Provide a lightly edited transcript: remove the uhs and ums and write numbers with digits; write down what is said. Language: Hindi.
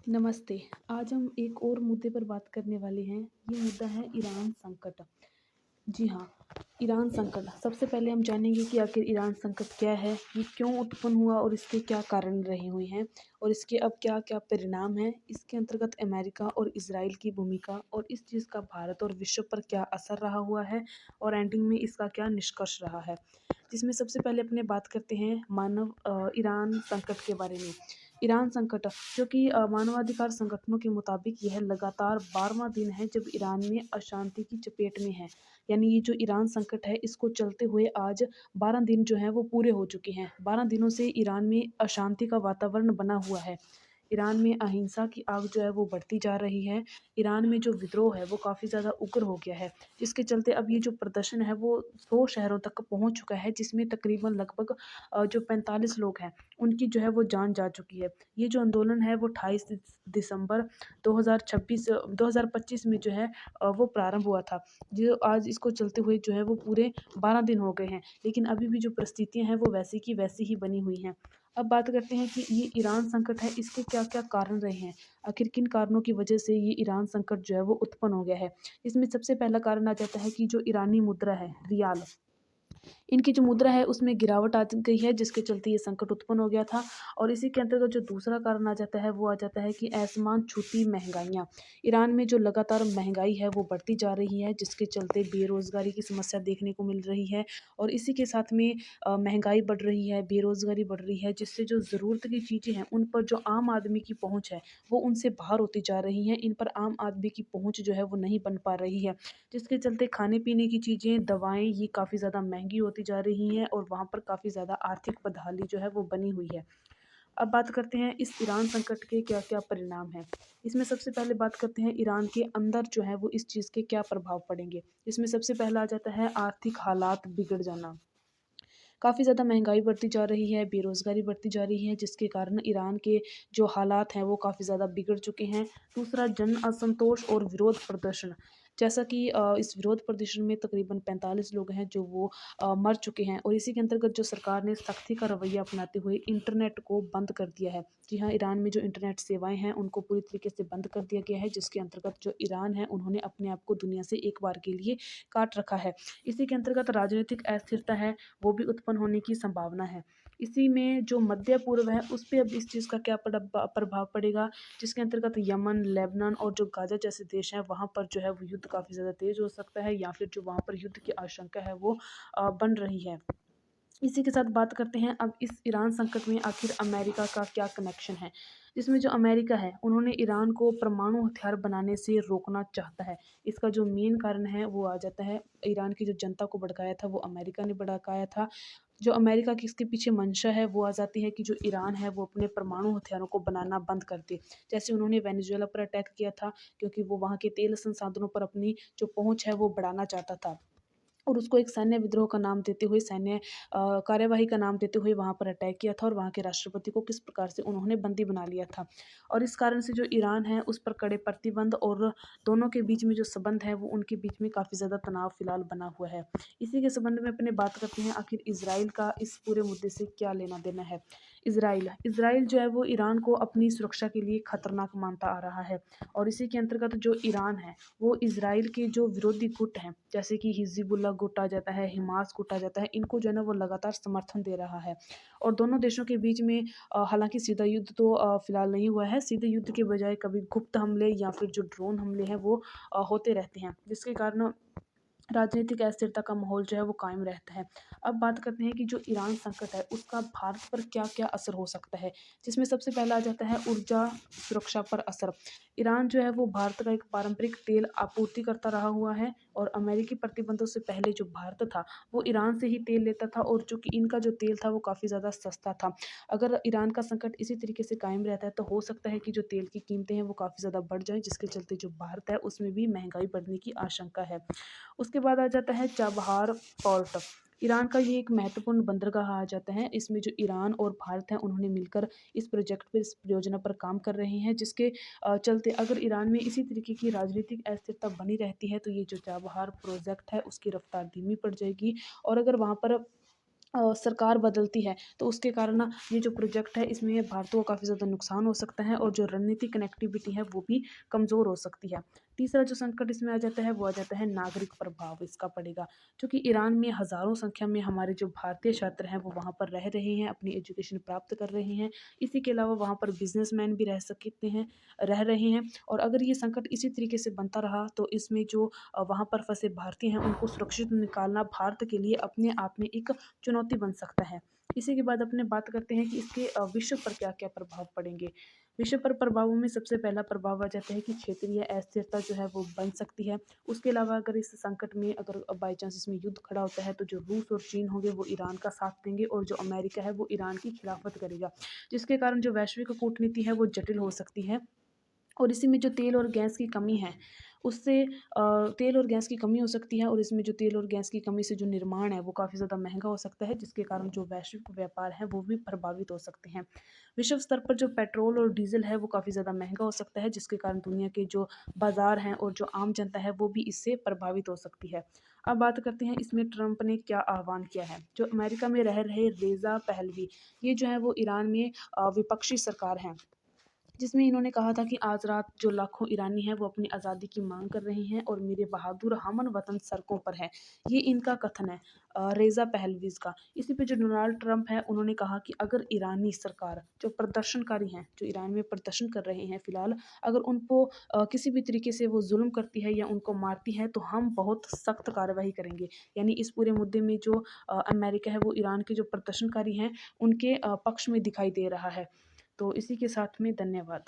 नमस्ते। आज हम एक और मुद्दे पर बात करने वाले हैं। ये मुद्दा है ईरान संकट। जी हाँ, ईरान संकट। सबसे पहले हम जानेंगे कि आखिर ईरान संकट क्या है, ये क्यों उत्पन्न हुआ और इसके क्या कारण रहे हुए हैं और इसके अब क्या-क्या परिणाम हैं। इसके अंतर्गत अमेरिका और इज़राइल की भूमिका और इस चीज़ का भारत और विश्व पर क्या असर रहा हुआ है और एंडिंग में इसका क्या निष्कर्ष रहा है। जिसमें सबसे पहले अपने बात करते हैं ईरान संकट के बारे में। ईरान संकट जो कि मानवाधिकार संगठनों के मुताबिक यह लगातार 12वां दिन है जब ईरान में अशांति की चपेट में है। यानी ये जो ईरान संकट है इसको चलते हुए आज 12 दिन जो हैं वो पूरे हो चुके हैं। 12 दिनों से ईरान में अशांति का वातावरण बना हुआ है। ईरान में अहिंसा की आग जो है वो बढ़ती जा रही है। ईरान में जो विद्रोह है वो काफ़ी ज़्यादा उग्र हो गया है, जिसके चलते अब ये जो प्रदर्शन है वो 100 शहरों तक पहुँच चुका है, जिसमें तकरीबन लगभग जो 45 लोग हैं, उनकी जो है वो जान जा चुकी है। ये जो आंदोलन है वो 28 दिसंबर 2025 में जो है वो प्रारंभ हुआ था। जो आज इसको चलते हुए जो है वो पूरे 12 दिन हो गए हैं, लेकिन अभी भी जो परिस्थितियाँ हैं वो वैसी की वैसी ही बनी हुई हैं। अब बात करते हैं कि ये ईरान संकट है, इसके क्या-क्या कारण रहे हैं? आखिर किन कारणों की वजह से ये ईरान संकट जो है वो उत्पन्न हो गया है? इसमें सबसे पहला कारण आ जाता है कि जो ईरानी मुद्रा है, रियाल। इनकी जो मुद्रा है उसमें गिरावट आ गई है, जिसके चलते ये संकट उत्पन्न हो गया था। और इसी के अंतर्गत जो दूसरा कारण आ जाता है वो आ जाता है कि आसमान छूती महंगाइयाँ। ईरान में जो लगातार महंगाई है वो बढ़ती जा रही है, जिसके चलते बेरोज़गारी की समस्या देखने को मिल रही है। और इसी के साथ में महंगाई बढ़ रही है, बेरोज़गारी बढ़ रही है, जिससे जो ज़रूरत की चीज़ें हैं उन पर जो आम आदमी की पहुँच है वो उनसे बाहर होती जा रही हैं। इन पर आम आदमी की पहुँच जो है वो नहीं बन पा रही है, जिसके चलते खाने-पीने की चीज़ें, दवाएँ ये काफ़ी ज़्यादा महँगी होती जा रही हैं और वहाँ पर काफ़ी ज़्यादा आर्थिक बदहाली जो है वो बनी हुई है। अब बात करते हैं इस ईरान संकट के क्या-क्या परिणाम हैं। इसमें सबसे पहले बात करते हैं ईरान के अंदर जो है वो इस चीज़ के क्या प्रभाव पड़ेंगे। इसमें सबसे पहला आ जाता है आर्थिक हालात बिगड़ जाना। काफ़ी ज़्यादा महँगाई बढ़ती जा रही है, बेरोज़गारी बढ़ती जा रही है, जिसके कारण ईरान के जो हालात हैं वो काफ़ी ज़्यादा बिगड़ चुके हैं। दूसरा जन असंतोष और विरोध प्रदर्शन। जैसा कि इस विरोध प्रदर्शन में तकरीबन 45 लोग हैं जो वो मर चुके हैं और इसी के अंतर्गत जो सरकार ने सख्ती का रवैया अपनाते हुए इंटरनेट को बंद कर दिया है। जी हाँ, ईरान में जो इंटरनेट सेवाएँ हैं उनको पूरी तरीके से बंद कर दिया गया है, जिसके अंतर्गत जो ईरान है उन्होंने अपने आप को दुनिया से एक बार के लिए काट रखा है। इसी के अंतर्गत राजनीतिक अस्थिरता है वो भी उत्पन्न होने की संभावना है। इसी में जो मध्य पूर्व है उस पे अब इस चीज़ का क्या प्रभाव पड़ेगा, जिसके अंतर्गत यमन, लेबनान और जो गाज़ा जैसे देश हैं वहाँ पर जो है वो युद्ध काफ़ी ज़्यादा तेज़ हो सकता है या फिर जो वहाँ पर युद्ध की आशंका है वो बन रही है। इसी के साथ बात करते हैं अब इस ईरान संकट में आखिर अमेरिका का क्या कनेक्शन है। जिसमें जो अमेरिका है उन्होंने ईरान को परमाणु हथियार बनाने से रोकना चाहता है। इसका जो मेन कारण है वो आ जाता है ईरान की जो जनता को भड़काया था वो अमेरिका ने भड़काया था। जो अमेरिका की इसके पीछे मंशा है वो आ जाती है कि जो ईरान है वो अपने परमाणु हथियारों को बनाना बंद कर दे। जैसे उन्होंने वेनेजुएला पर अटैक किया था, क्योंकि वो वहाँ के तेल संसाधनों पर अपनी जो पहुँच है वो बढ़ाना चाहता था। और उसको एक सैन्य विद्रोह का नाम देते हुए कार्यवाही का नाम देते हुए वहाँ पर अटैक किया था और वहाँ के राष्ट्रपति को किस प्रकार से उन्होंने बंदी बना लिया था। और इस कारण से जो ईरान है उस पर कड़े प्रतिबंध और दोनों के बीच में जो संबंध है वो उनके बीच में काफ़ी ज़्यादा तनाव फिलहाल बना हुआ है। इसी के संबंध में अपने बात करते हैं आखिर इज़राइल का इस पूरे मुद्दे से क्या लेना-देना है। इज़राइल जो है वो ईरान को अपनी सुरक्षा के लिए खतरनाक मानता आ रहा है और इसी के अंतर्गत जो ईरान है वो इज़राइल के जो विरोधी गुट हैं, जैसे कि हिज़्बुल्लाह गुट आ जाता है, हमास गुट आ जाता है, इनको जो है ना वो लगातार समर्थन दे रहा है। और दोनों देशों के बीच में हालाँकि सीधा युद्ध तो फिलहाल नहीं हुआ है, सीधे युद्ध के बजाय कभी गुप्त हमले या फिर जो ड्रोन हमले हैं वो होते रहते हैं, जिसके कारण राजनीतिक अस्थिरता का माहौल जो है वो कायम रहता है। अब बात करते हैं कि जो ईरान संकट है उसका भारत पर क्या-क्या असर हो सकता है, जिसमें सबसे पहला आ जाता है ऊर्जा सुरक्षा पर असर। ईरान जो है वो भारत का एक पारंपरिक तेल आपूर्तिकर्ता रहा हुआ है और अमेरिकी प्रतिबंधों से पहले जो भारत था वो ईरान से ही तेल लेता था और जो कि इनका जो तेल था वो काफ़ी ज़्यादा सस्ता था। अगर ईरान का संकट इसी तरीके से कायम रहता है तो हो सकता है कि जो तेल की कीमतें हैं वो काफ़ी ज़्यादा बढ़ जाएँ, जिसके चलते जो भारत है उसमें भी महँगाई बढ़ने की आशंका है। उसके बाद आ जाता है चाबहार पोर्ट। ईरान का ये एक महत्वपूर्ण बंदरगाह आ जाता है। इसमें जो ईरान और भारत हैं उन्होंने मिलकर इस प्रोजेक्ट पे इस परियोजना पर काम कर रहे हैं, जिसके चलते अगर ईरान में इसी तरीके की राजनीतिक अस्थिरता बनी रहती है तो ये जो चाबहार प्रोजेक्ट है उसकी रफ्तार धीमी पड़ जाएगी। और अगर वहाँ पर सरकार बदलती है तो उसके कारण ना ये जो प्रोजेक्ट है इसमें भारत को काफ़ी ज़्यादा नुकसान हो सकता है और जो रणनीतिक कनेक्टिविटी है वो भी कमज़ोर हो सकती है। तीसरा जो संकट इसमें आ जाता है वो आ जाता है नागरिक प्रभाव इसका पड़ेगा। क्योंकि ईरान में हज़ारों संख्या में हमारे जो भारतीय छात्र हैं वो वहाँ पर रह रहे हैं, अपनी एजुकेशन प्राप्त कर रहे हैं। इसी के अलावा वहाँ पर बिज़नेसमैन भी रह रहे हैं और अगर ये संकट इसी तरीके से बनता रहा तो इसमें जो वहाँ पर फँसे भारतीय हैं उनको सुरक्षित निकालना भारत के लिए अपने आप में एक चुनौती बन सकता है। इसी के बाद अपने बात करते हैं कि इसके विश्व पर क्या-क्या प्रभाव पड़ेंगे। विश्व पर प्रभावों में सबसे पहला प्रभाव आ जाता है कि क्षेत्रीय अस्थिरता जो है वो बन सकती है। उसके अलावा अगर इस संकट में अगर बाय चांस इसमें युद्ध खड़ा होता है तो जो रूस और चीन होंगे वो ईरान का साथ देंगे और जो अमेरिका है वो ईरान की खिलाफत करेगा। जिसके कारण जो वैश्विक कूटनीति है वो जटिल हो सकती है। और इसी में जो तेल और गैस की कमी है उससे तेल और गैस की कमी हो सकती है और इसमें जो तेल और गैस की कमी से जो निर्माण है वो काफ़ी ज़्यादा महंगा हो सकता है जिसके कारण जो वैश्विक व्यापार है वो भी प्रभावित हो सकते हैं। विश्व स्तर पर जो पेट्रोल और डीजल है वो काफ़ी ज़्यादा महंगा हो सकता है जिसके कारण दुनिया के जो बाज़ार हैं और जो आम जनता है वो भी इससे प्रभावित हो सकती है। अब बात करते हैं इसमें ट्रंप ने क्या आह्वान किया है। जो अमेरिका में रह रहे रेज़ा पहलवी ये जो है वो ईरान में विपक्षी सरकार है जिसमें इन्होंने कहा था कि आज रात जो लाखों ईरानी हैं वो अपनी आज़ादी की मांग कर रहे हैं और मेरे बहादुर हमन वतन सड़कों पर हैं। ये इनका कथन है रेज़ा पहलवीज़ का। इसी पे जो डोनाल्ड ट्रंप है उन्होंने कहा कि अगर ईरानी सरकार जो प्रदर्शनकारी हैं, जो ईरान में प्रदर्शन कर रहे हैं फ़िलहाल, अगर उनको किसी भी तरीके से वो ज़ुल्म करती है या उनको मारती है तो हम बहुत सख्त कार्रवाई करेंगे। यानी इस पूरे मुद्दे में जो अमेरिका है वो ईरान के जो प्रदर्शनकारी हैं उनके पक्ष में दिखाई दे रहा है। तो इसी के साथ में धन्यवाद।